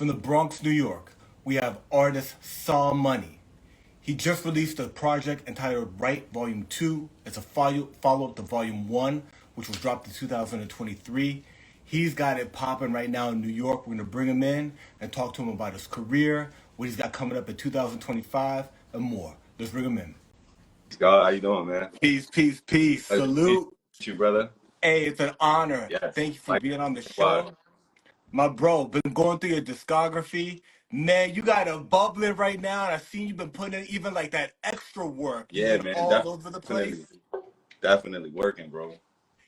From the Bronx, New York, we have artist Saw Money. He just released a project entitled Right Volume 2. It's a follow up to Volume 1, which was dropped in 2023. He's got it popping right now in New York. We're going to bring him in and talk to him about his career, what he's got coming up in 2025, and more. Let's bring him in. Scott, how you doing, man? Peace, peace, peace. Pleasure to meet Salute. you, brother. Hey, it's an honor. Yes. Thank you for being on the Likewise. show. My bro, been going through your discography. Man, you got a bubbling right now, and I seen you've been putting in even like that extra work. You've Yeah, been man. all over the place. Definitely working, bro.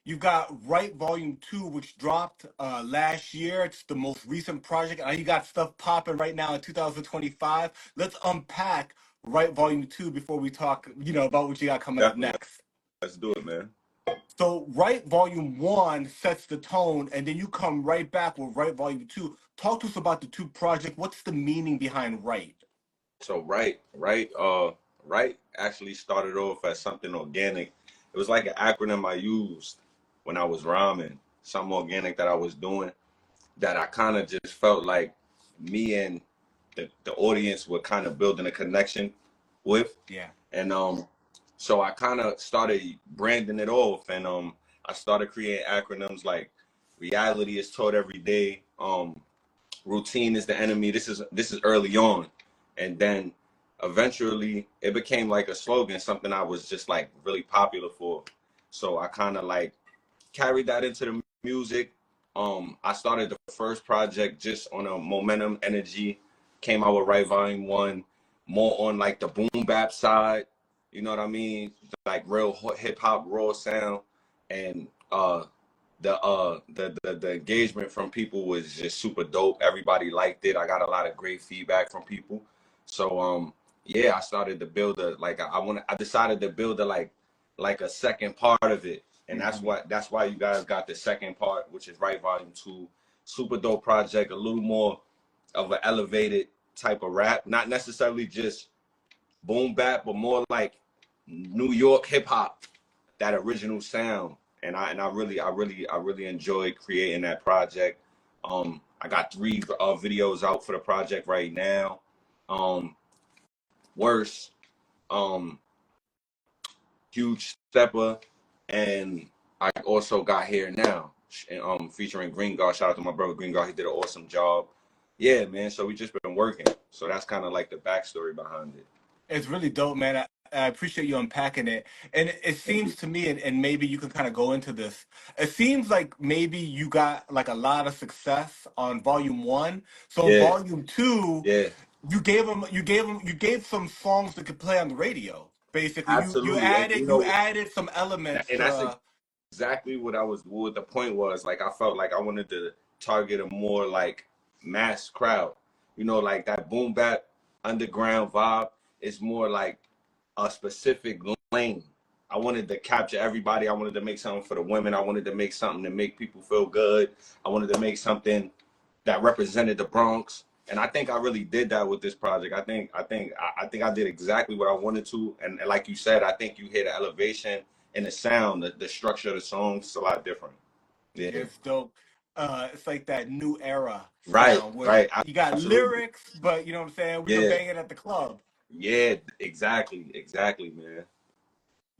You've got Right Volume 2, which dropped last year. It's the most recent project. And you got stuff popping right now in 2025. Let's unpack Right Volume 2 before we talk, about what you got coming up Definitely. next. Let's do it, man. So Right Volume 1 sets the tone, and then you come right back with Right Volume 2. Talk to us about the two projects. What's the meaning behind Right? So right actually started off as something organic. It was like an acronym I used when I was rhyming, something organic that I was doing that I kind of just felt like me and the audience were kind of building a connection with. Yeah. And so I kind of started branding it off, and I started creating acronyms like reality is taught every day, routine is the enemy. This is early on, and then eventually it became like a slogan, something I was just like really popular for. So I kind of like carried that into the music. I started the first project just on a momentum energy, came out with Right Volume 1, more on like the boom bap side, you know what I mean? Like real hip hop raw sound. And the engagement from people was just super dope. Everybody liked it. I got a lot of great feedback from people. So yeah, I started to build I decided to build like a second part of it. And that's why you guys got the second part, which is Right Volume 2. Super dope project, a little more of an elevated type of rap, not necessarily just boom bap, but more like New York hip hop, that original sound. And I really enjoyed creating that project. I got 3 videos out for the project right now. Worse, um, Huge Stepper, and I also got Here Now, featuring Green Guard. Shout out to my brother Green Guard. He did an awesome job. Yeah, man. So we just been working. So that's kind of like the backstory behind it. It's really dope, man. I appreciate you unpacking it. And it Thank you. seems to me, and maybe you can kind of go into this. It seems like maybe you got like a lot of success on Volume 1. So in Yeah, Volume 2, yeah, you gave some songs that could play on the radio. Basically, you absolutely. And added you added some elements and that's to. exactly what the point was. Like I felt like I wanted to target a more like mass crowd. Like that boom bap underground vibe is more like a specific lane. I wanted to capture everybody. I wanted to make something for the women. I wanted to make something to make people feel good. I wanted to make something that represented the Bronx. And I think I really did that with this project. I think I did exactly what I wanted to. And like you said, I think you hit the elevation and the sound, the structure of the songs is a lot different. Yeah. It's dope. It's like that new era Right, sound where right. you got Absolutely. lyrics, but you know what I'm saying? We can Yeah. bang it at the club. Yeah, exactly, man.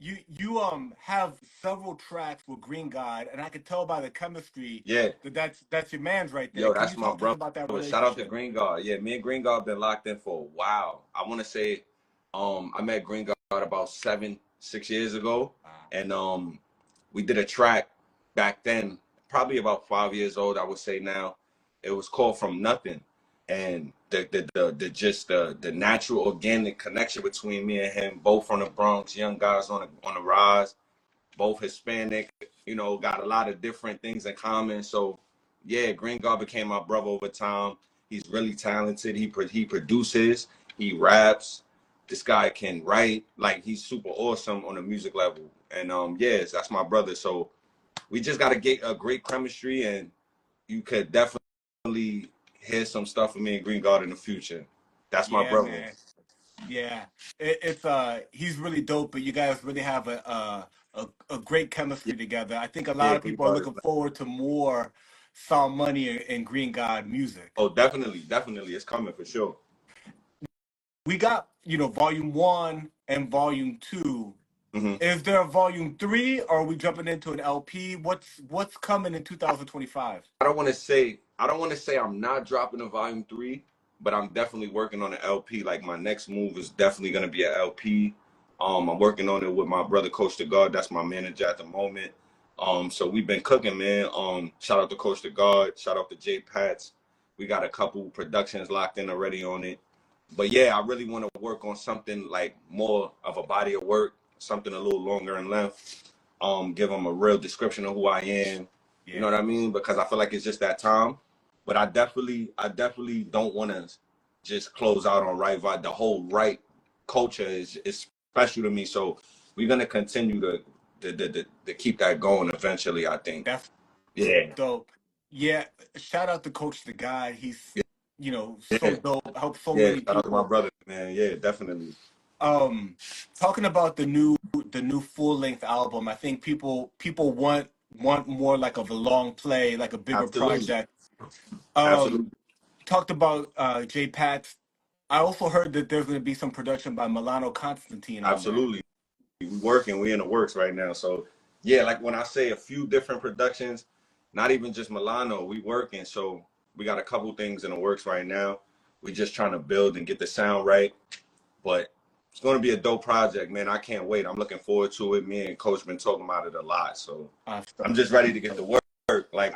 You have several tracks with Green God, and I could tell by the chemistry Yeah. that that's your man's right there. Yo, Can you that's my talk to us brother. about that Shout out to relationship? Green Guard. Yeah, me and Green Guard been locked in for a while. I want to say, I met Green Guard about 6 years ago, Wow. and we did a track back then, probably about 5 years old, I would say now. It was called From Nothing, and the natural organic connection between me and him, both from the Bronx, young guys on the rise, both Hispanic, got a lot of different things in common. So yeah, Green Guard became my brother over time. He's really talented. He produces, he raps. This guy can write. Like he's super awesome on the music level. And yes, that's my brother. So we just gotta get a great chemistry, and you could definitely hear some stuff from me and Green Guard in the future. That's my Yeah, brother. man. Yeah, it's he's really dope, but you guys really have a great Yeah, chemistry together. I think a yeah, lot of Green people are Guard is looking forward to more, Sound Money and Green God music. Oh, definitely, definitely, it's coming for sure. We got, volume one and volume two. Hmm. Is there a volume three, or are we jumping into an LP? What's coming in 2025? I don't want to say I'm not dropping a volume three, but I'm definitely working on an LP. Like my next move is definitely gonna be an LP. I'm working on it with my brother Coach the God. That's my manager at the moment. So we've been cooking, man. Shout out to Coach the God. Shout out to J Pats. We got a couple productions locked in already on it. But yeah, I really want to work on something like more of a body of work, something a little longer in length. Give them a real description of who I am. You know Yeah, what I mean? Because I feel like it's just that time. But I definitely don't want to just close out on right vibe. The whole right culture is special to me. So we're gonna continue to keep that going eventually, I think. that's Yeah. dope. Yeah, shout out to Coach the Guy. He's, so Yeah. dope. Helped so Yeah. many Shout out to my people. brother, man. Yeah, definitely. Um, Talking about the new full length album, I think people want more like of a long play, like a bigger Absolutely. project. Um, Absolutely. Talked about J Pats. I also heard that there's going to be some production by Milano Constantine on there. Absolutely. We working, we in the works right now. So yeah, like when I say a few different productions, not even just Milano, we working. So we got a couple things in the works right now. We just trying to build and get the sound right. But it's gonna be a dope project, man. I can't wait. I'm looking forward to it. Me and Coach been talking about it a lot. So I'm So, just ready to get to work. Like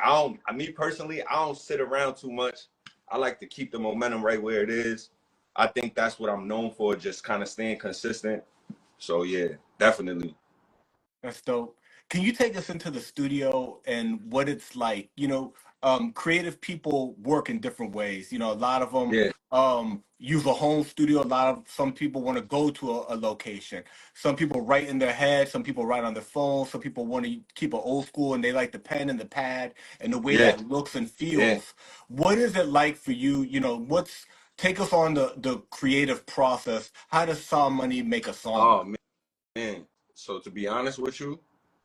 me personally, I don't sit around too much. I like to keep the momentum right where it is. I think that's what I'm known for, just kind of staying consistent. So yeah, definitely. that's dope. Can you take us into the studio and what it's like? Creative people work in different ways. A lot of them Yeah, use a home studio. Some people want to go to a location. Some people write in their head. Some people write on their phone. Some people want to keep it old school and they like the pen and the pad and the way yeah, that looks and yeah. feels. What is it like for you? Take us on the creative process. How does Sound Money make a song? Oh man. So to be honest with you,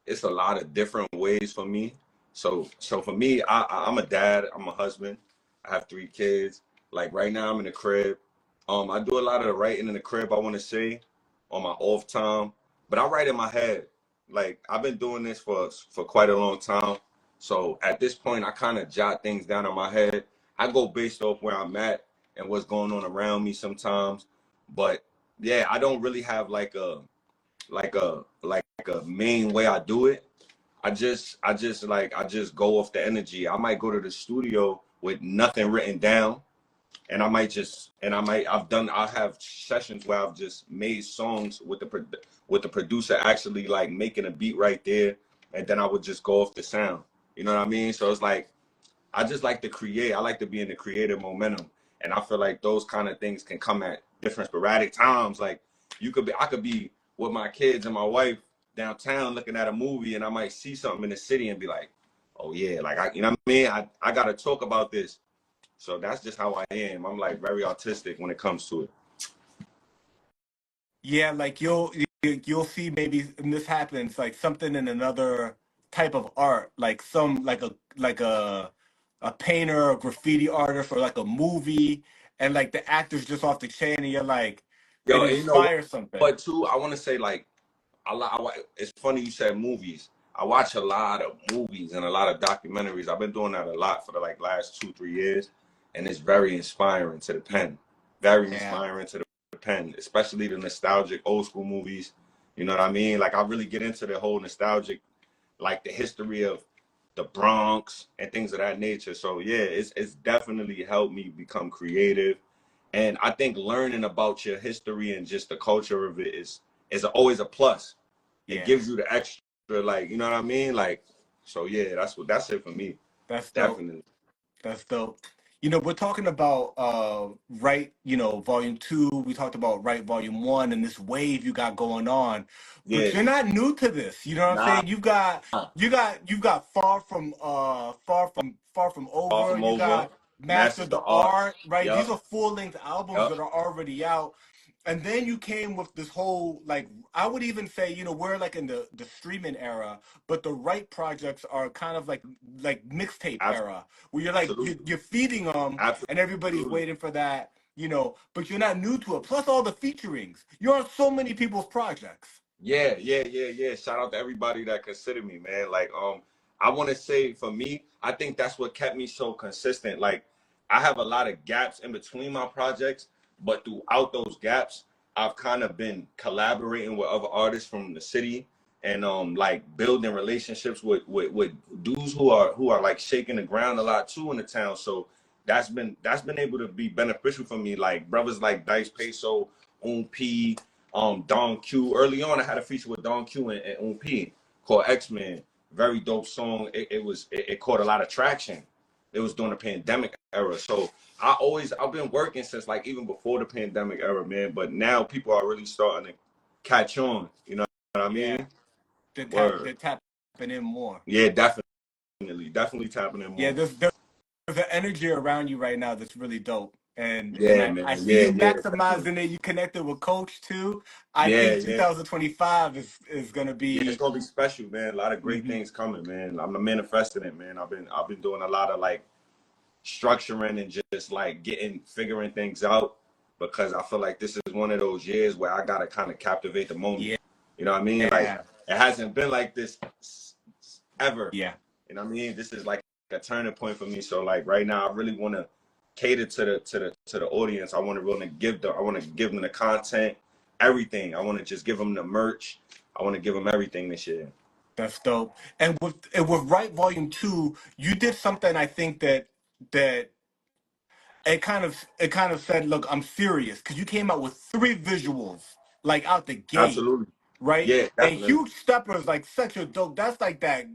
it's a lot of different ways for me. So for me, I'm a dad. I'm a husband. I have three kids. Like right now, I'm in the crib. I do a lot of the writing in the crib. I want to say on my off time, but I write in my head. Like I've been doing this for quite a long time. So at this point, I kind of jot things down in my head. I go based off where I'm at and what's going on around me sometimes. But yeah, I don't really have like a main way I do it. I just go off the energy. I might go to the studio with nothing written down, and I have sessions where I've just made songs with the producer actually like making a beat right there, and then I would just go off the sound. You know what I mean? So it's like I just like to create. I like to be in the creative momentum, and I feel like those kind of things can come at different sporadic times. Like I could be with my kids and my wife downtown looking at a movie, and I might see something in the city and be like, "Oh yeah," like you know what I mean? I got to talk about this. So that's just how I am. I'm like very artistic when it comes to it. Yeah, like you'll see maybe and this happens like something in another type of art, like some like a painter, a graffiti artist, or like a movie, and like the actor's just off the chain, and you're like, it Yo, and you know inspires something. what? Too, I want to say like it's funny you said movies. I watch a lot of movies and a lot of documentaries. I've been doing that a lot for the like last 2 3 years, and it's very inspiring to the pen. Very Yeah, inspiring to the pen, especially the nostalgic old school movies. You know what I mean? Like I really get into the whole nostalgic, like the history of the Bronx and things of that nature. So yeah, it's definitely helped me become creative, and I think learning about your history and just the culture of it is always a plus. It yeah, gives you the extra, like you know what I mean, like. So yeah, that's it for me, that's dope. definitely. That's dope. We're talking about right, volume two. We talked about right volume one and this wave you got going on. But Yeah, you're not new to this. You know what I'm nah, saying? You've got far from far over. from You over, got Master masters the the art. Art, right? These Yup, are full-length albums yup. that are already out. And then you came with this whole, like, I would even say, we're like in the streaming era, but the right projects are kind of like mixtape era, where you're like Absolutely. you're feeding them, and everybody's Absolutely. waiting for that, but you're not new to it. Plus all the featurings, you're on so many people's projects. Yeah, yeah, yeah, yeah. Shout out to everybody that considered me, man. Like, I want to say for me, I think that's what kept me so consistent. Like, I have a lot of gaps in between my projects, but throughout those gaps, I've kind of been collaborating with other artists from the city and like building relationships with dudes who are like shaking the ground a lot too in the town. So that's been able to be beneficial for me. Like brothers like Dice Peso, P, Don Q. Early on, I had a feature with Don Q and P called X-Men. Very dope song. It caught a lot of traction. It was during the pandemic era. So I've been working since like even before the pandemic era, man. But now people are really starting to catch on. You know what I Yeah, mean? they're Word. tapping in more. Yeah, definitely tapping in Yeah, more. there's an energy around you right now that's really dope. And Yeah, I man. see Yeah, you yeah, definitely. maximizing it. You connected with Coach too. I Yeah, think yeah. 2025 is gonna Yeah, it's be. gonna be special, man. A lot of great Mhm. things coming, man. I'm manifesting it, man. I've been doing a lot of like structuring and just like figuring things out because I feel like this is one of those years where I gotta kind of captivate the moment. Yeah, You know what I mean? Like it hasn't been like this ever. yeah. You know what I mean? This is like a turning point for me. So like right now, I really want to cater to the audience. I want to give them the content, everything. I want to just give them the merch. I want to give them everything this year. That's dope. And with Right Volume 2, you did something I think that it kind of said, look, I'm serious, because you came out with three visuals like out the gate, Absolutely. right? Yeah, And definitely. Huge Stepper is like such a dope. That's like that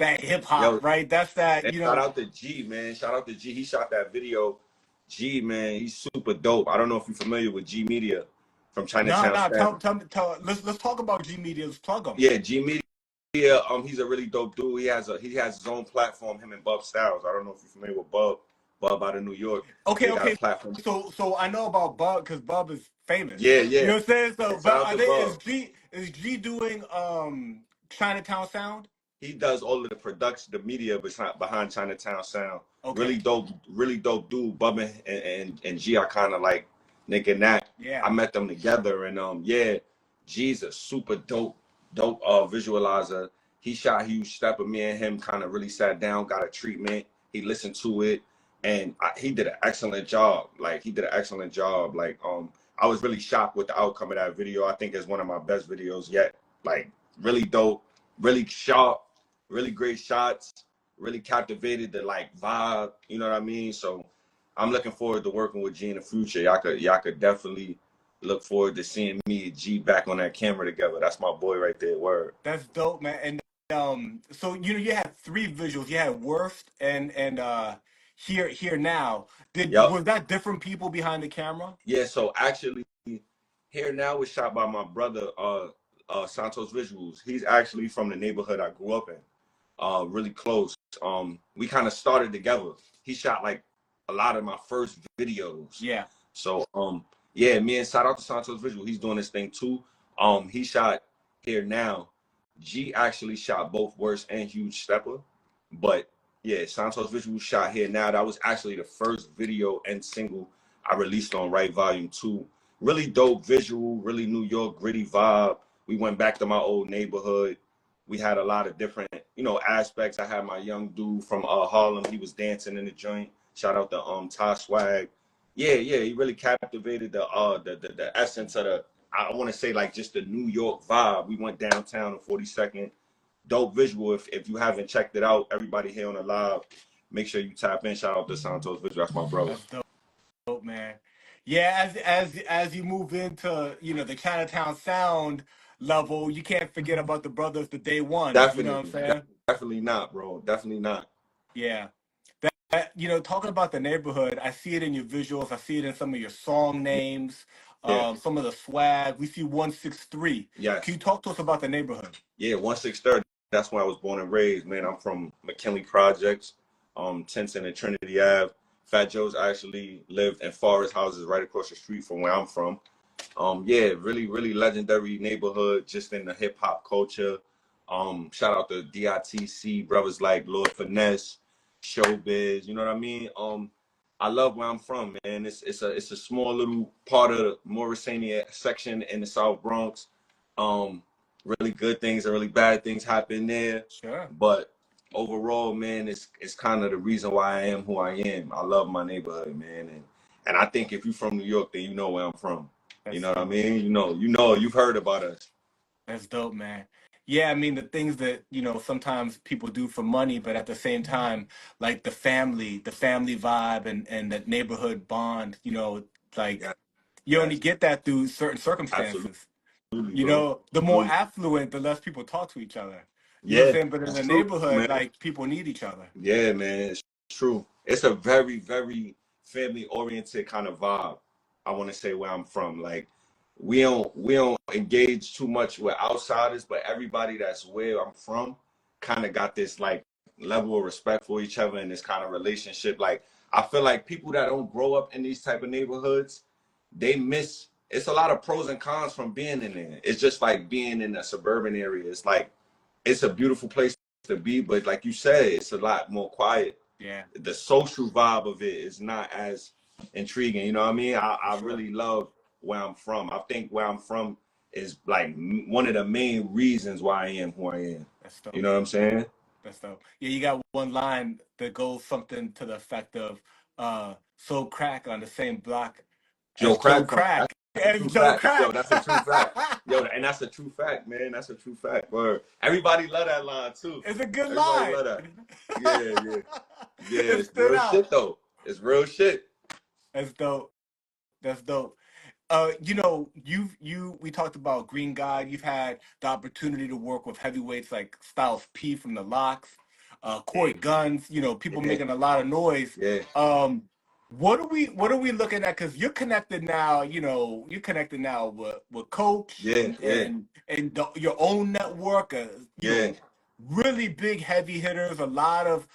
hip hop, Yo, right? That's that, and shout out to G, man. Shout out to G. He shot that video. G, man, he's super dope. I don't know if you're familiar with G Media from No, Chinatown no, Sound. let's talk about G Media's plug them. Yeah, G Media. He's a really dope dude. He has his own platform. Him and Bub Styles. I don't know if you're familiar with Bub. Bub out of New York. Okay, They got a okay. platform. So I know about Bub because Bub is famous. Yeah, You yeah. know what I'm saying? Yeah, So, shout but out to Bub. is G doing Chinatown Sound? He does all of the production, the media behind Chinatown Sound. Okay. Really dope dude. Bub and G are kind of like Nick and Nat. Yeah. I met them together, and yeah, G's a super dope visualizer. He shot Huge Stepper. Me and him kind of really sat down, got a treatment. He listened to it, and he did an excellent job. Like he did an excellent job. Like I was really shocked with the outcome of that video. I think it's one of my best videos yet. Like really dope, really sharp, really great shots, really captivated the like vibe, you know what I mean? So I'm looking forward to working with G in the future. Y'all could definitely look forward to seeing me and G back on that camera together. That's my boy right there. Word. That's dope, man. And so you had three visuals. You had Worst and here now. Did Yep. Was that different people behind the camera? Yeah, so actually Here Now was shot by my brother Santos Visuals. He's actually from the neighborhood I grew up in. Really close. We kind of started together. He shot like a lot of my first videos. Yeah. So yeah, me and shout out to Santos Visual. He's doing this thing too. He shot Here Now. G actually shot both Worst and Huge Stepper. But yeah, Santos Visual shot Here Now. That was actually the first video and single I released on Right Volume 2. Really dope visual, really New York gritty vibe. We went back to my old neighborhood. We had a lot of different, aspects. I had my young dude from Harlem. He was dancing in the joint. Shout out to Ty Swag. Yeah, yeah. He really captivated the essence of I want to say like just the New York vibe. We went downtown on 42nd. Dope visual. If you haven't checked it out, everybody here on the live, make sure you tap in. Shout out to Santos Visual. That's my brother. That's dope, man. Yeah, as you move into, the Chinatown Sound level, you can't forget about the brothers, the day ones. You know what I'm Definitely, saying? definitely not, bro. Definitely not. Yeah. Talking about the neighborhood, I see it in your visuals. I see it in some of your song names, Yeah. some of the swag. We see 163. Can Yes. you talk to us about the neighborhood? Yeah, 1630. That's where I was born and raised, man. I'm from McKinley Projects, Tenson and Trinity Ave. Fat Joe's actually lived in Forest houses right across the street from where I'm from. Yeah, really, really legendary neighborhood just in the hip hop culture. Shout out to DITC, brothers like Lord Finesse, Showbiz, you know what I mean? I love where I'm from, man. It's a small little part of the Morrisania section in the South Bronx. Um, really good things and really bad things happen there. Sure. But overall, man, it's kind of the reason why I am who I am. I love my neighborhood, man, and I think if you're from New York, then you know where I'm from. You That's know what I dope. mean? You've heard about us. That's dope, man. Yeah, I mean the things that, sometimes people do for money, but at the same time, like the family vibe and that neighborhood bond, like Yes, you only yes, get that through certain absolutely, circumstances. bro. The more Absolutely. affluent, the less people talk to each other. You know what I'm Yeah, saying? But in it's the true, neighborhood, man. like people need each other. Yeah, man, it's true. It's a very, very family oriented kind of vibe. I want to say where I'm from. Like we don't engage too much with outsiders, but everybody that's where I'm from kind of got this like level of respect for each other and this kind of relationship. Like I feel like people that don't grow up in these type of neighborhoods, they miss it's a lot of pros and cons from being in there. It's just like being in a suburban area. It's like it's a beautiful place to be, but like you said, it's a lot more quiet. Yeah, The social vibe of it is not as intriguing. You know what I mean? for I sure. really love where I'm from. I think where I'm from is like one of the main reasons why I am who I am. That's You dope. know what I'm saying? That's dope. Yeah, you got one line that goes something to the effect of "So crack on the same block Joe as Joe Crack from Crack." that's a As true Joe fact. Yo, Crack. that's a true fact. Yo, and that's a true fact, man. That's a true fact. Word. Everybody love that line too. It's a good Everybody line. love that. Yeah, yeah. Yeah, It it's stood real out. shit though. It's real shit. That's dope. That's dope. We talked about Green Guide. You've had the opportunity to work with heavyweights like Styles P from the Locks, Corey Guns. People Yeah, making a lot of noise. yeah, Um, what are we looking at? Because you're connected now. You're connected now with Coach yeah, yeah, and your own network. yeah. Really big heavy hitters. A lot of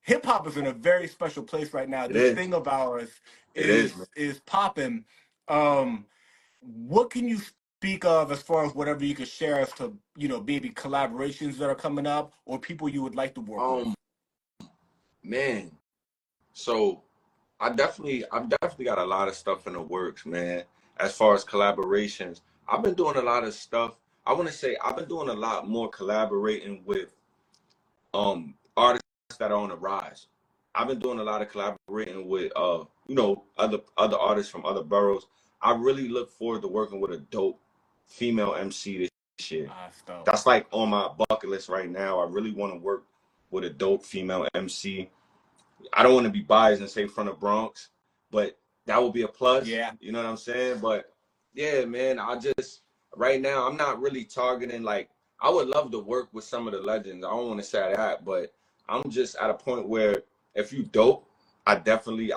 hip hop is in a very special place right now. It This is. thing of ours It is, man. is popping. What can you speak of as far as whatever you could share as to maybe collaborations that are coming up or people you would like to work with? Man. So I've definitely got a lot of stuff in the works, man. As far as collaborations, I've been doing a lot of stuff. I want to say I've been doing a lot more collaborating with artists that are on the rise. I've been doing a lot of collaborating with other artists from other boroughs. I really look forward to working with a dope female MC this year. Ah, dope. That's like on my bucket list right now. I really want to work with a dope female MC. I don't want to be biased and say from the Bronx, but that would be a plus. Yeah, You know what I'm saying? But yeah, man, I just right now I'm not really targeting like I would love to work with some of the legends. I don't want to say that, but I'm just at a point where if you dope, I definitely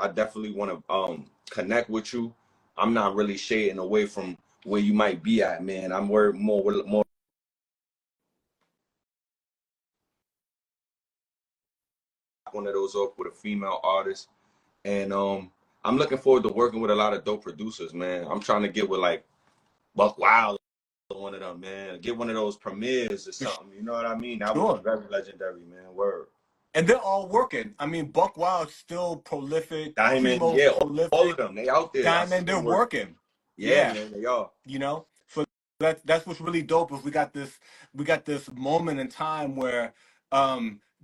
want to connect with you. I'm not really shading away from where you might be at, man. I'm worried more one of those up with a female artist. And I'm looking forward to working with a lot of dope producers, man. I'm trying to get with like Buck Wild, one of them, man. Get one of those premieres or for something. You know what I mean? That would be sure. very legendary, man. Word. And they're all working. I mean, Buck Wild's still prolific. Diamond, Primo's yeah, all of prolific. them. They out there. I see Diamond, they're them working. working. Yeah, Yeah. man, they are. So that's what's really dope is we got this moment in time where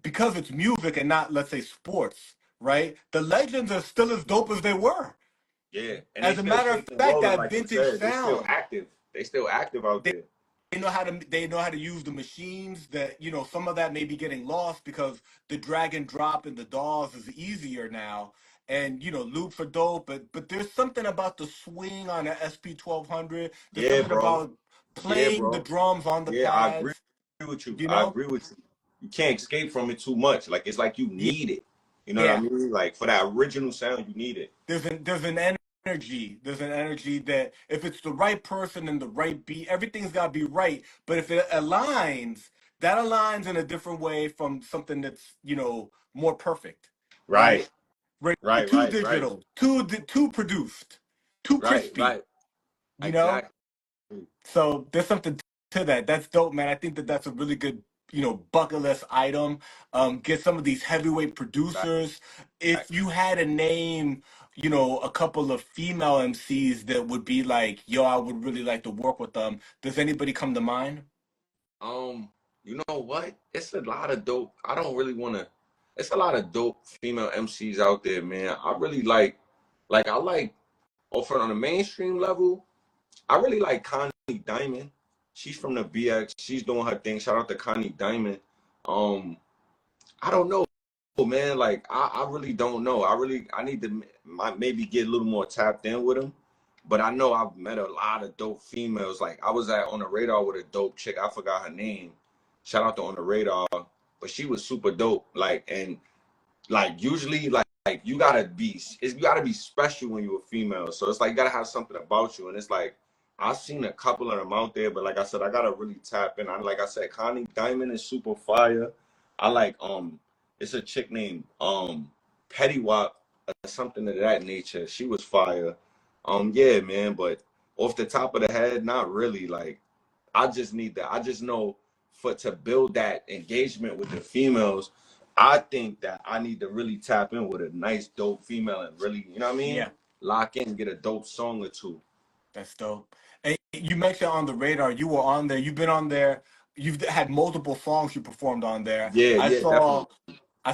because it's music and not, let's say, sports, right? The legends are still as dope as they were. Yeah, and they As a still matter of shaking, fact, rolling, that like you vintage said. They still sound, active. They still active out they, there. they know how to use the machines. That some of that may be getting lost because the drag and drop and the DAWs is easier now. And loops are dope, but there's something about the swing on an SP 1200. There's Yeah, something bro. about Yeah, playing the bro. drums on the Yeah, I agree pads. with you. You I know? agree with you. You can't escape from it too much. Like it's like you Yeah, need it. You know what I yeah. mean? Like for that original sound, you need it. There's an energy. There's an energy that if it's the right person and the right beat, everything's got to be right. But if it aligns, that aligns in a different way from something that's more perfect, Right. right? right? Right, Too right, right, digital, too produced, too right, crispy. right. You know. Exactly. So there's something to that. That's dope, man. I think that that's a really good, bucket list item. Get some of these heavyweight Fact, producers. fact. If you had to name, a couple of female MCs that would be like, yo, I would really like to work with them. Does anybody come to mind? Um, you know what? It's a lot of dope. I don't really want to. It's a lot of dope female MCs out there, man. I really like I like, on the mainstream level. I really like Connie Diamond. She's from the BX. She's doing her thing. Shout out to Connie Diamond. Um, I don't know, man. Like I really don't know. I need to maybe get a little more tapped in with them. But I know I've met a lot of dope females. Like I was at On the Radar with a dope chick. I forgot her name. Shout out to On the Radar. But she was super dope. Like usually like you gotta be special when you're a female. So it's like you gotta have something about you. And it's like I've seen a couple of them out there, but like I said, I gotta really tap in. Like I said, Connie Diamond is super fire. I like it's a chick named Petty Wap or something of that nature. She was fire. Yeah, man, but off the top of the head, not really. Like I just need that. I just know for to build that engagement with the females, I think that I need to really tap in with a nice, dope female and really, you know what I mean? Yeah, Lock in, get a dope song or two. that's dope. And you mentioned On the Radar. You were on there. You've been on there. You've had multiple songs you performed on there. Yeah, I yeah, saw definitely. I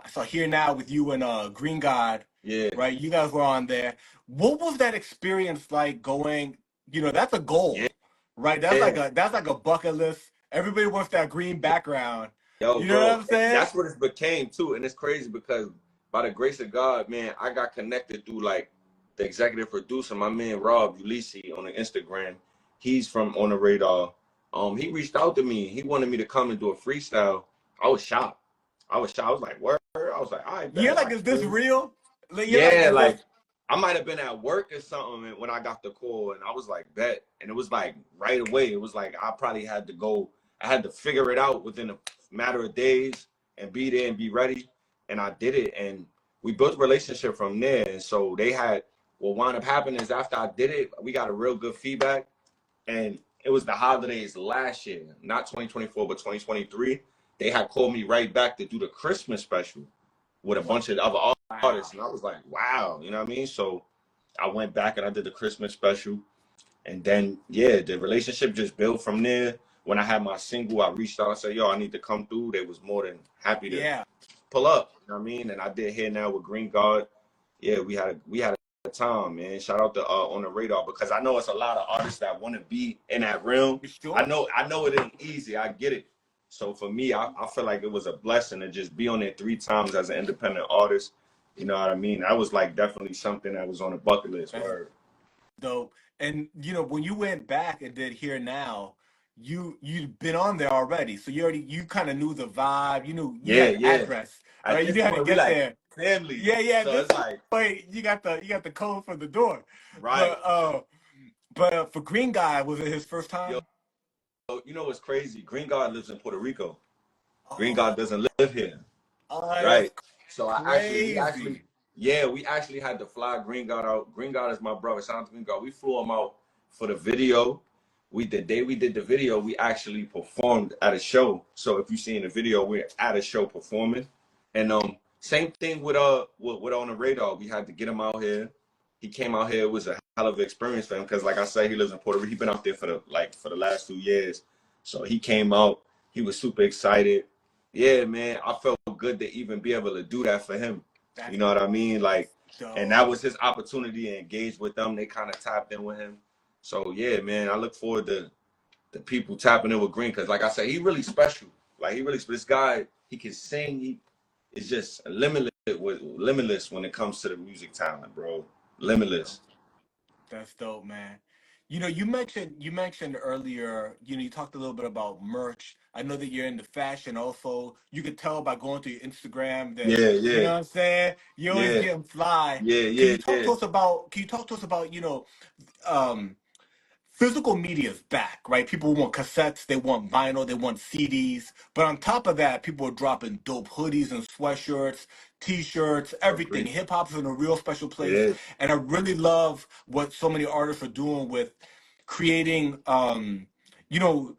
saw Here Now with you and Green God, Yeah, right? You guys were on there. What was that experience like going, that's a yeah, goal, right? yeah. That's like a bucket list. Everybody wants that green background. Yo, You know what bro, I'm saying? that's what it became too. And it's crazy because by the grace of God, man, I got connected through like the executive producer, my man Rob Ulisi on the Instagram. He's from On the Radar. He reached out to me. He wanted me to come and do a freestyle. I was shocked. I was shocked. I was like, word. I was like, I You're bet. like, Like, is this real? Like, you're like, yeah, is this like I might have been at work or something when I got the call, and I was like, bet. And it was like right away. It was like I probably had to go. I had to figure it out within a matter of days and be there and be ready. And I did it, and we built a relationship from there. And so they had what wound up happening is after I did it, we got a real good feedback, and it was the holidays last year, not 2024, but 2023. They had called me right back to do the Christmas special with a bunch of other artists, wow? and I was like, wow, you know what I mean? So I went back and I did the Christmas special, and then yeah, the relationship just built from there. When I had my single, I reached out and said, yo, I need to come through. They was more than happy to Yeah, pull up, you know what I mean? And I did Here Now with Green Guard. Yeah, we had a time, man. Shout out to On the Radar, because I know it's a lot of artists that want to be in that realm. for I sure. know I know it ain't easy. I get it. So for me, I feel like it was a blessing to just be on there 3 times as an independent artist. You know what I mean? That was like definitely something that was on the bucket list. That's Word. dope. And when you went back and did Here Now, you'd been on there already, so you kind of knew the vibe. You Yeah, had the yeah. address, At right? You this knew how to point, we get like there. family. Yeah, yeah. So This it's like, point, you got the code for the door. right. But for Green Guy, was it his first Yo, time? you know what's crazy? Green God lives in Puerto Rico. Green God Oh, doesn't live here. oh, that's Right. So we actually, crazy. yeah, we actually had to fly Green God out. Green God is my brother. Shout out to Green God. We flew him out for the video. The day we did the video, we actually performed at a show. So if you see in the video, we're at a show performing. And same thing with On the Radar. We had to get him out here. He came out here. It was a hell of an experience for him because, like I said, he lives in Puerto Rico. He's been out there for the last 2 years. So he came out. He was super excited. Yeah, man, I felt good to even be able to do that for him. You That's know what I mean? Like, and that dope. was his opportunity to engage with them. They kind of tapped in with him. So yeah, man, I look forward to the people tapping in with Green because, like I said, he really special. Like he really, this guy, he can sing. He is just limitless when it comes to the music talent, bro. Limitless. That's dope, man. You mentioned earlier, you talked a little bit about merch. I know that you're into fashion also. You could tell by going to your Instagram that, Yeah, you yeah, know what I'm saying? You're always yeah, getting fly. yeah, Can yeah, you talk yeah. to us about, um, physical media is back, right? People want cassettes, they want vinyl, they want CDs. But on top of that, people are dropping dope hoodies and sweatshirts, t-shirts, everything. Agreed. Hip hop is in a real special It place. is. And I really love what so many artists are doing with creating you know,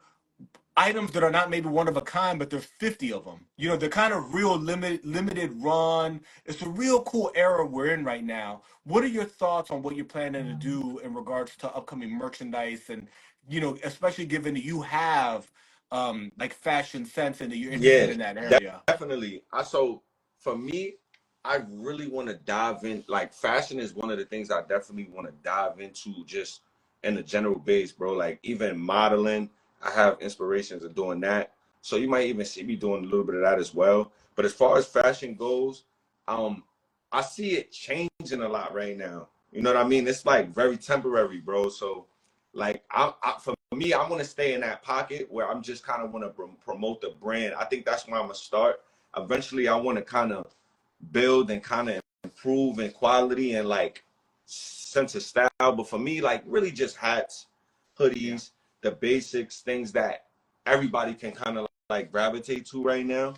items that are not maybe one of a kind, but there's 50 of them. You know, they're kind of real limited run. It's a real cool era we're in right now. What are your thoughts on what you're planning to do in regards to upcoming merchandise and, especially given that you have like fashion sense and that you're interested Yeah, in that area? definitely. So for me, I really want to dive in. Like fashion is one of the things I definitely want to dive into just in the general base, bro. Like even modeling, I have inspirations of doing that. So you might even see me doing a little bit of that as well. But as far as fashion goes, um, I see it changing a lot right now. You know what I mean? It's like very temporary, bro. So like for me, I want to stay in that pocket where I'm just kind of want to promote the brand. I think that's where I'm gonna start. Eventually, I want to kind of build and kind of improve in quality and like sense of style. But for me, like really just hats, Yeah. hoodies, the basics, things that everybody can kind of like gravitate to right now.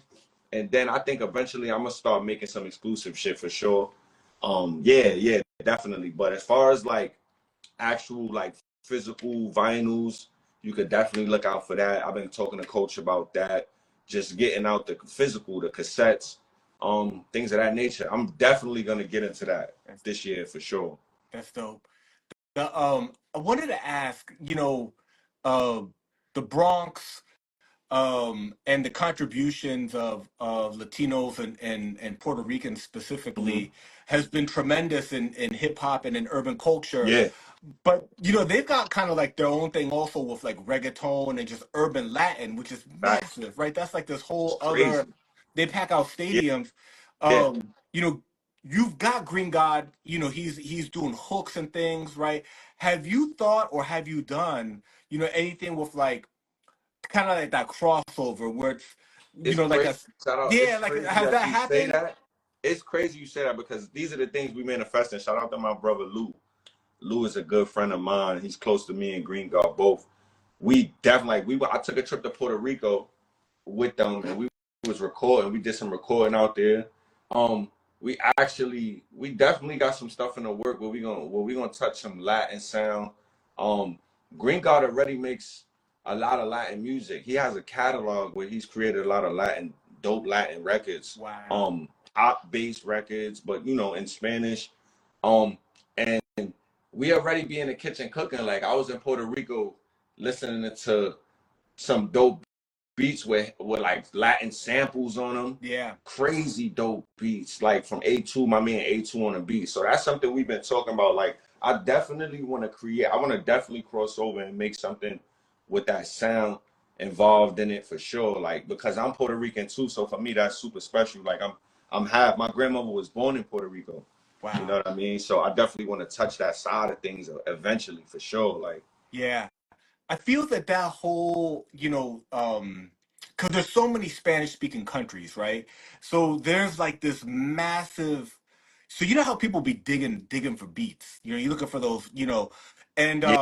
And then I think eventually I'm gonna start making some exclusive shit for sure. Yeah, definitely. But as far as like actual like physical vinyls, you could definitely look out for that. I've been talking to Coach about that. Just getting out the physical, the cassettes, things of that nature. I'm definitely gonna get into that That's this year for sure. that's dope. I wanted to ask, uh, the Bronx and the contributions of Latinos and Puerto Ricans Hmm. specifically has been tremendous in hip hop and in urban culture. Yeah, But they've got kind of like their own thing also with like reggaeton and just urban Latin, which is facts. massive, right? That's like this It's whole other. crazy. They pack out Yeah, stadiums. yeah. Um, you know, you've got Green God. He's doing hooks and things, right? Have you thought or have you done anything with like kind of like that crossover where it's It's like crazy. a Shout out. yeah, It's like crazy has that that you say happened? that. It's crazy you say that because these are the things we manifest. And shout out to my brother Lou. Lou is a good friend of mine. He's close to me and Green God both. We definitely I took a trip to Puerto Rico with them and we was recording. We did some recording out there. We definitely got some stuff in the work where we gonna touch some Latin sound. Um Green God already makes a lot of Latin music. He has a catalog where he's created a lot of dope Latin records. Wow. Pop based records, but in Spanish. Um and we already be in the kitchen cooking. Like I was in Puerto Rico listening to some dope beats with like Latin samples on them. Yeah. Crazy dope beats, like from A2, my man A2 on the beat. So that's something we've been talking about. Like I definitely want to create. I want to definitely cross over and make something with that sound involved in it for sure. Like because I'm Puerto Rican too, so for me that's super special. Like I'm half. My grandmother was born in Puerto Rico. You know Wow. what I mean? So I definitely want to touch that side of things eventually for sure. Like Yeah. I feel that whole, because there's so many Spanish speaking countries, right? So there's like this massive. So you know how people be digging for beats. You're looking for those, and yeah,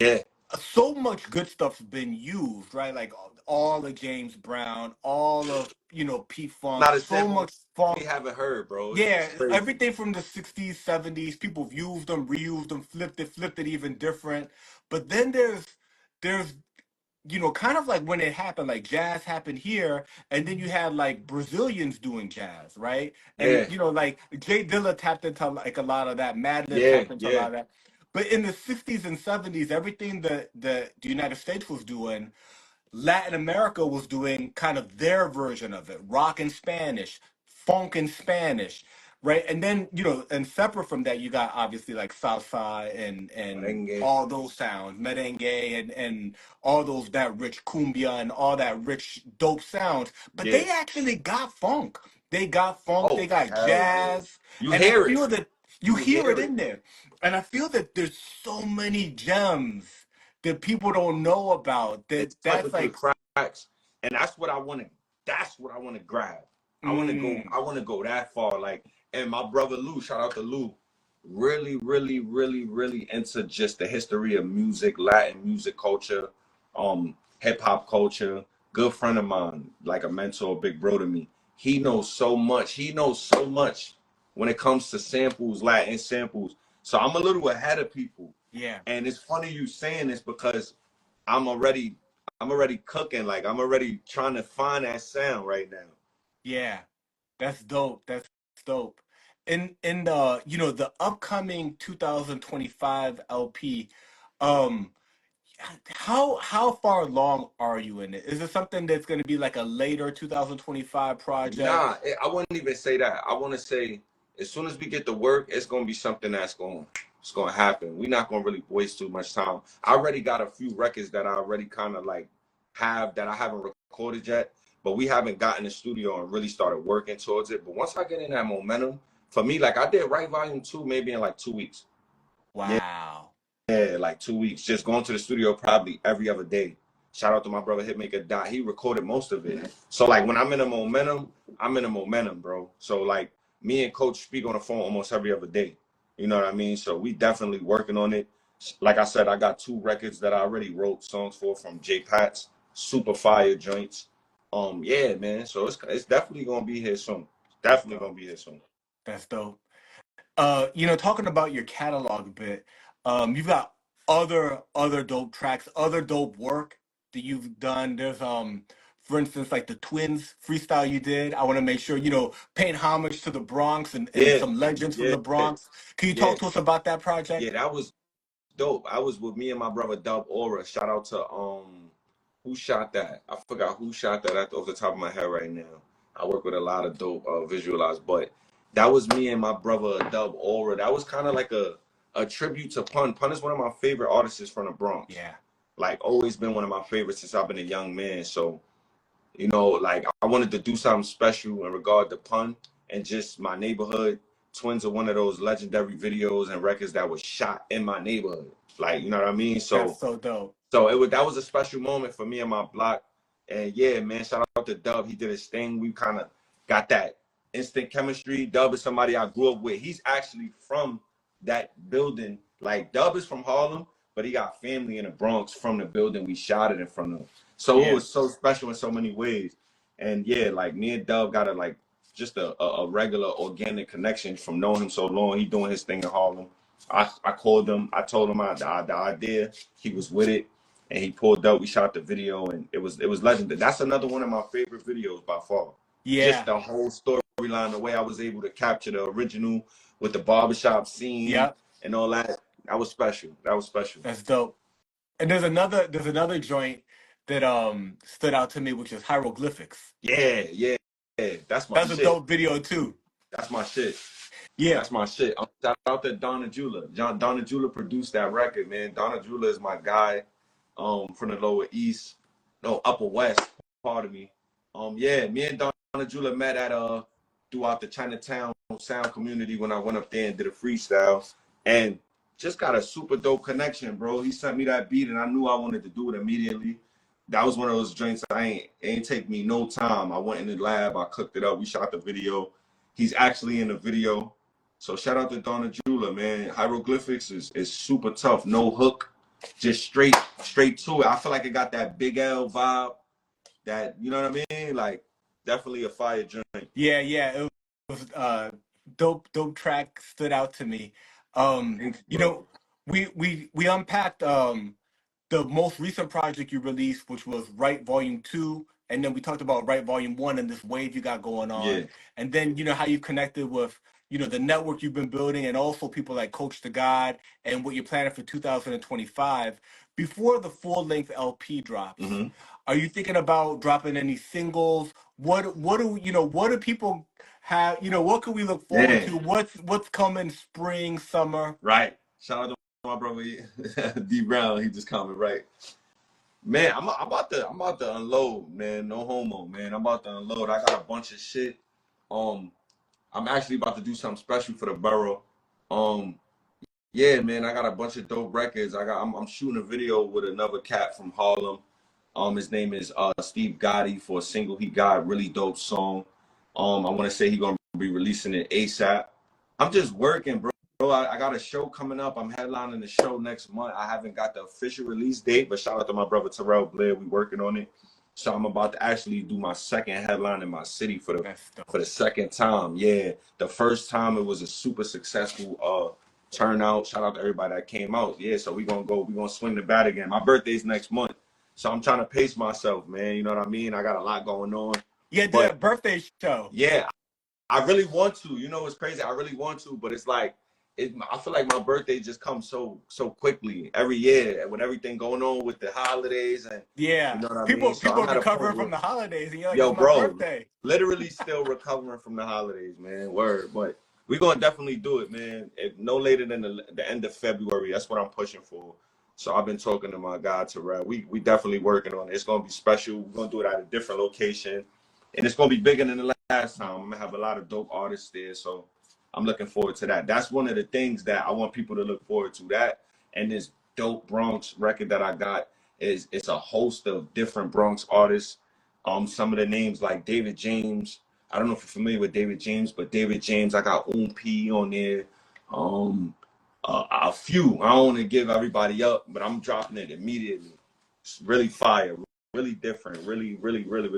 yeah. so much good stuff's been used, right? Like all of James Brown, all of P Funk, Not a so sample much funk. we haven't heard, bro. Yeah, It's crazy. everything from the 60s, 70s, people have used them, reused them, flipped it even different. But then there's kind of like when it happened, like jazz happened here, and then you had like Brazilians doing jazz, right? And Yeah, like Jay Dilla tapped into like a lot of that, Madlib yeah, tapped into a yeah, lot of that. But in the 60s and 70s, everything that the United States was doing, Latin America was doing kind of their version of it, rock in Spanish, funk in Spanish, right? And then, and separate from that, you got obviously like salsa and merengue. all those sounds, merengue and all those that rich cumbia and all that rich dope sounds. But Yeah. they actually got funk. They got funk, Oh they got hell yeah. jazz, You and I hear it. feel that you You hear it hear it. in there. And I feel that there's so many gems that people don't know about that It's type that's of good like cracks, and that's what I want to. That's what I want to grab. I want to go. mm, I want to go that far. Like, and my brother Lou. Shout out to Lou. really, really, really, really into just the history of music, Latin music culture, hip hop culture. Good friend of mine, like a mentor, big bro to me. He knows so much. He knows so much when it comes to samples, Latin samples. So I'm a little ahead of people. Yeah, And it's funny you saying this because I'm already I'm already cooking. Like I'm already trying to find that sound right now. yeah, that's dope. That's dope. In the the upcoming 2025 LP, um, how far along are you in it? Is it something that's going to be like a later 2025 project? Nah, I wouldn't even say that. I want to say as soon as we get to work, it's gonna be something it's gonna happen. We're not gonna really waste too much time. I already got a few records that I already kind of like have that I haven't recorded yet, but we haven't gotten the studio and really started working towards it. But once I get in that momentum, for me, like I did Right Volume 2 maybe in like 2 weeks. Yeah, Wow. yeah, like 2 weeks. Just going to the studio probably every other day. Shout out to my brother Hitmaker Dot. He recorded most of it. So like when I'm in a momentum, I'm in a momentum, bro. So like me and Coach speak on the phone almost every other day. You know what I mean? So we definitely working on it. Like I said, I got 2 records that I already wrote songs for from J Pat's super fire joints. Yeah, man. So it's definitely gonna be here soon. That's Definitely gonna dope. be here soon. That's dope. Talking about your catalog a bit, you've got other dope tracks, other dope work that you've done. There's for instance, like the Twins freestyle you did. I want to make sure, paying homage to the Bronx and Yeah, some legends from yeah, the Bronx. Can you yeah, talk to us about that yeah. project? That was dope. I was with me and my brother Dub Aura. Shout out to who shot that? I forgot who shot that off the top of my head right now. I work with a lot of dope visualized, but that was me and my brother Dub Aura. That was kind of like a tribute to Pun. Pun is one of my favorite artists from the Bronx. Yeah, Like always been one of my favorites since I've been a young man. So like I wanted to do something special in regard to Pun and just my neighborhood. Twins are one of those legendary videos and records that was shot in my neighborhood. Like, you know what I mean? that's So so dope. that was a special moment for me and my block. And yeah, man, shout out to Dub. He did his thing. We kind of got that instant chemistry. Dub is somebody I grew up with. He's actually from that building. Like Dub is from Harlem, but he got family in the Bronx from the building we shot it in front of. So it Yeah. was so special in so many ways. And yeah, like me and Dub got just a regular organic connection from knowing him so long. He doing his thing in Harlem. I called him. I told him the idea. He was with it, and he pulled up. We shot the video, and it was legendary. That's another one of my favorite videos by far. Just Yeah. the whole storyline, the way I was able to capture the original with the barbershop scene Yep. and all that. That was special. That was special. That's dope. And there's another joint that stood out to me, which is hieroglyphics. Yeah, yeah, yeah. That's my That's a shit. dope video too. That's my shit. Yeah. That's my shit. Shout out to Donna Jula. Donna Jula produced that record, man. Donna Jula is my guy, from the Lower East, no Upper West, pardon me. Yeah, me and Donna Jula met at throughout the Chinatown sound community when I went up there and did a freestyle, and just got a super dope connection, bro. He sent me that beat, and I knew I wanted to do it immediately. That was one of those joints. It ain't take me no time. I went in the lab, I cooked it up, we shot the video. He's actually in the video. So shout out to Donna Jula, man. Hieroglyphics is super tough. No hook, just straight to it. I feel like it got that Big L vibe. That, you know what I mean? Like definitely a fire joint. Yeah, yeah. It was dope track stood out to me. Thanks, You bro. know, we unpacked the most recent project you released, which was Right Volume 2, and then we talked about Right Volume 1 and this wave you got going on. Yeah. And then, how you connected with, the network you've been building and also people like Coach the God and what you're planning for 2025. Before the full-length LP drops, Hmm. are you thinking about dropping any singles? What do people have, what can we look forward Man, to? What's coming spring, summer? right. Shout out to my brother D Brown. He just coming right. Man, I'm about to unload, man. No homo, man. I'm about to unload. I got a bunch of shit. Um, I'm actually about to do something special for the borough. Um, Yeah, man, I got a bunch of dope records. I'm shooting a video with another cat from Harlem. His name is Steve Gotti for a single he got, really dope song. I want to say he gonna be releasing it ASAP. I'm just working, bro. I got a show coming up. I'm headlining the show next month. I haven't got the official release date, but shout out to my brother Terrell Blair. We working on it. So I'm about to actually do my second headline in my city for That's dope. the second time. Yeah, the first time it was a super successful turnout. Shout out to everybody that came out. Yeah, so we gonna swing the bat again. My birthday's next month, so I'm trying to pace myself, man. You know what I mean? I got a lot going on, Yeah, do but that birthday show. yeah, I really want to. You know, it's crazy. I really want to, but it's like I feel like my birthday just comes so quickly every year, and with everything going on with the holidays, and you Yeah, know what I mean. people So people I'm are at a point recovering where, from the holidays, and you're like, yo, it's my bro, birthday. literally still recovering from the holidays, man. Word, but we're gonna definitely do it, man. If no later than the end of February, that's what I'm pushing for. So I've been talking to my guy Terrell. We definitely working on it. It's gonna be special. We're gonna do it at a different location, and it's gonna be bigger than the last time. I'm gonna have a lot of dope artists there, so I'm looking forward to that. That's one of the things that I want people to look forward to. That and this dope Bronx record that I got is it's a host of different Bronx artists. Some of the names like David James. I don't know if you're familiar with David James, but David James, I got P on there. Um, a few. I don't want to give everybody up, but I'm dropping it immediately. It's really fire, really different, really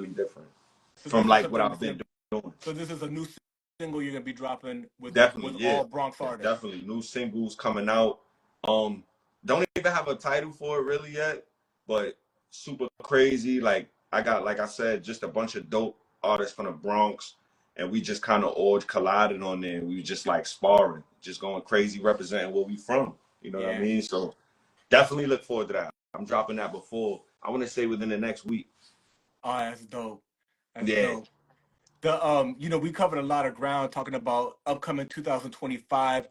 different So from this is like what something I've that's been gonna. doing. So this is a new single you're gonna be dropping Definitely, with yeah, all Bronx artists. definitely. New singles coming out. Um, don't even have a title for it really yet, but super crazy. Like I got, like I said, just a bunch of dope artists from the Bronx, and we just kind of all collided on there. And we were just like sparring, just going crazy, representing where we from. You know what I Yeah. mean? So definitely look forward to that. I'm dropping that before. I want to say within the next week. Oh, that's dope. That's Yeah, dope. We covered a lot of ground talking about upcoming 2025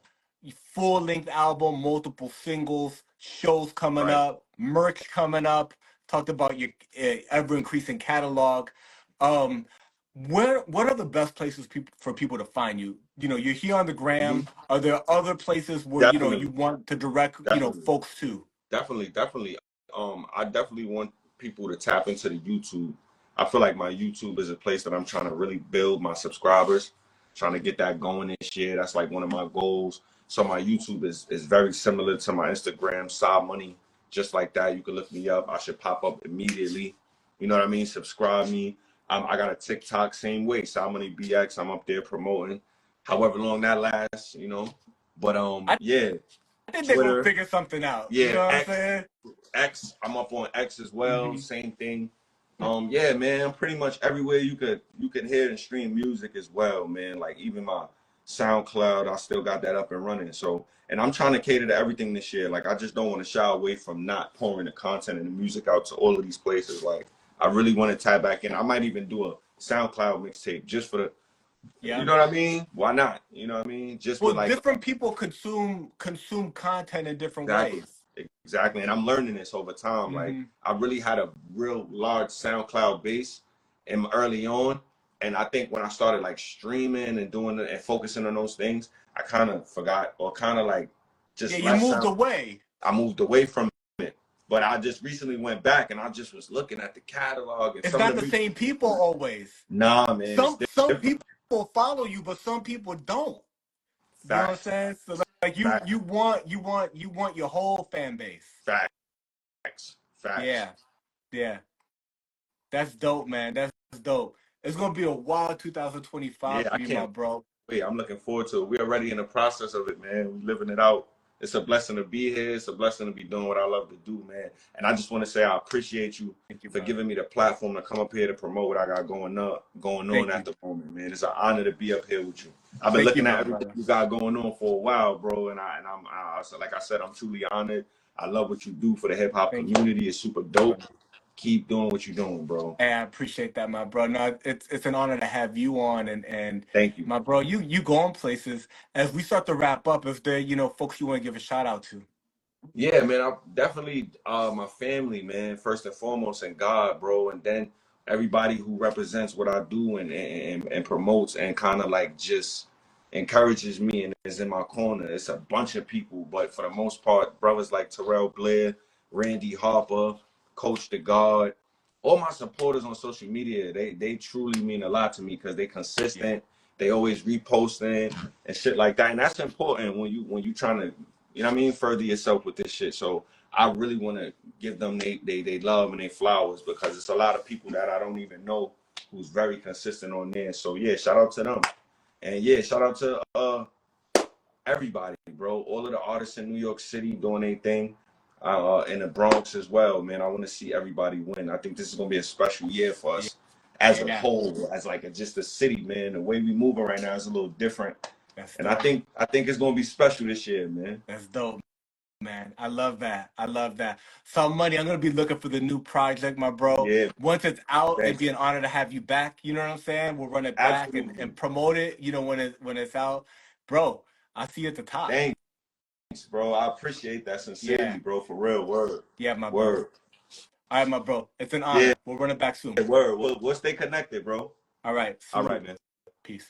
full-length album, multiple singles, shows coming right. up, merch coming up. Talked about your ever-increasing catalog. Um, what are the best places for people to find you? You're here on the Mhm. gram. Are there other places where you Definitely, want to direct definitely. folks to? Definitely. I definitely want people to tap into the YouTube. I feel like my YouTube is a place that I'm trying to really build my subscribers, trying to get that going this year. That's like one of my goals. So my YouTube is very similar to my Instagram, Saw Money, just like that. You can look me up. I should pop up immediately. You know what I mean? Subscribe me. I got a TikTok, same way, Saw Money BX. I'm up there promoting, however long that lasts, you know. But I yeah, think they're gonna Twitter. figure something out. You Yeah, know what I'm X, saying? I'm up on X as well. Hmm. Same thing. Yeah, man, I'm pretty much everywhere you could hear and stream music as well, man. Like even my SoundCloud, I still got that up and running. So, and I'm trying to cater to everything this year. Like I just don't want to shy away from not pouring the content and the music out to all of these places. Like I really want to tie back in. I might even do a SoundCloud mixtape just for the, you Yeah. know what I mean? Why not? You know what I mean? Just Well, with like different people consume content in different exactly. ways. Exactly. And I'm learning this over time. Like Hmm. I really had a real large SoundCloud base in early on. And I think when I started like streaming and doing it and focusing on those things, I kind of forgot or kind of like Yeah, just you left moved sound. away. I moved away from it. But I just recently went back and I just was looking at the catalog and It's some not of the the same people music. always. Nah, man, it's Some different. people follow you, but some people don't. You know what I'm Facts. saying? So like Facts. you want your whole fan base. Facts. Facts. Yeah, yeah. That's dope, man. That's dope. It's gonna be a wild 2025 Yeah, for I you, can't my bro. wait. I'm looking forward to it. We're already in the process of it, man. We're living it out. It's a blessing to be here. It's a blessing to be doing what I love to do, man. And I just want to say I appreciate you Thank you, for brother. giving me the platform to come up here to promote what I got going on Thank at you. the moment, man. It's an honor to be up here with you. I've been Thank you, looking my at everything brother. you got going on for a while, bro. So like I said, I'm truly honored. I love what you do for the hip hop Thank you, community. It's super my dope. brother. Keep doing what you're doing, bro. Hey, I appreciate that, my bro. No, it's an honor to have you on, and Thank you. my bro, you going places. As we start to wrap up, if there folks you want to give a shout out to. Yeah, man, I definitely my family, man, first and foremost, and God, bro, and then everybody who represents what I do and promotes and kind of like just encourages me and is in my corner. It's a bunch of people, but for the most part, brothers like Terrell Blair, Randy Harper, Coach the God, all my supporters on social media, they truly mean a lot to me because they Yeah, consistent They always reposting and shit like that, and that's important when you trying to, you know what I mean, further yourself with this shit. So I really want to give them they love and they flowers, because it's a lot of people that I don't even know who's very consistent on there. So yeah, shout out to them, and yeah, shout out to everybody, bro. All of the artists in New York City doing their thing, in the Bronx as well, man. I want to see everybody win. I think this is gonna be a special year for us as a Yeah, whole, as like just a city, man. The way we moving right now is a little different, that's and I dope. think it's gonna be special this year, man. That's dope, man. I love that. I love that. So, Money, I'm gonna be looking for the new project, my bro. Yeah, Once it's out, it'd thanks. be an honor to have you back. You know what I'm saying? We'll run it back and Absolutely. promote it. You know, when it's out, bro. I'll see you at the top. Thanks, bro. I appreciate that sincerely, Yeah, bro. For real. Word. yeah, my bro. Word. All right, my bro. It's an Yeah, honor. We'll run it back soon. word. We'll stay connected, bro. All right. All right, Salute. man. Peace.